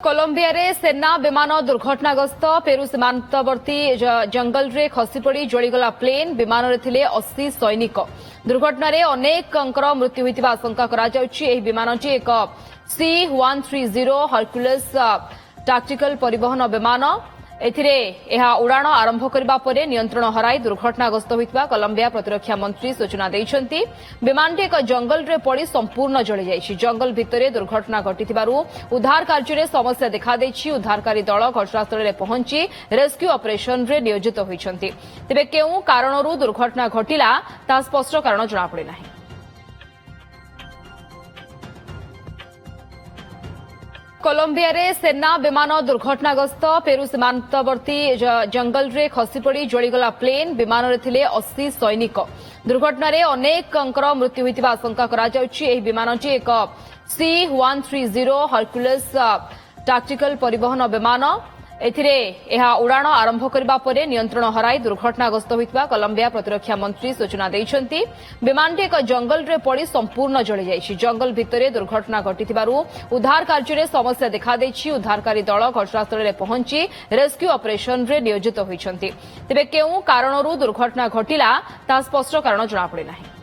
Colombia रे सेना विमान दुर्घटनाग्रस्त पेरू सीमांतवर्ती जंगल रे खसी पड़ी जलीगला प्लेन विमान रे थिले 80 सैनिक दुर्घटना रे अनेक मृत्यु होइतिबा आशंका करा जाउछि। एही विमानटी एक C-130 हरक्युलिस टैक्टिकल परिवहन विमान एथिरे एहा उड़ाण आरंभ करबा परे नियंत्रण हराई दुर्घटनाग्रस्त होइतिबा कोलंबिया प्रतिरक्षा मंत्री सूचना दैछन्ति। विमानटी एक जंगल रे पड़ी संपूर्ण जळि जाइछि। जंगल भितरे दुर्घटना घटिथिबारु उद्धार कार्य समस्या देखा दैछि। उद्धारकारी दल घटनास्थल रे पहुंची रेस्क्यू ऑपरेशन रे नियोजित होइछन्ति। तेबे केउ कारणरू दुर्घटना घटिला ता स्पष्ट कारण जणा पड़े नाही। कोलंबिया रे सेना विमान दुर्घटनाग्रस्त पेरू सीमांतवर्ती जंगल रे खसी पड़ी जलीगला प्लेन विमान रे थिले 80 सैनिक दुर्घटना रे अनेक मृत्यु होइतिबा आशंका करा जाउछि। एही विमानटी एक C-130 हरक्युलिस टैक्टिकल परिवहन विमान एथिरे एहा उड़ाण आरंभ करबा परे नियंत्रण हराई दुर्घटनाग्रस्त होइतिबा कोलंबिया प्रतिरक्षा मंत्री सूचना दैछन्ति। विमानटी एक जंगल रे पड़ी संपूर्ण जळि जाइछि। जंगल भितरे दुर्घटना घटिथिबारु उद्धार कार्य समस्या देखा दैछि। उद्धारकारी दल घटनास्थल रे पहुंची रेस्क्यू ऑपरेशन रे नियोजित होइछन्ति। तेबे केउ कारणरू दुर्घटना घटिला ता स्पष्ट कारण जणा पड़े नाही।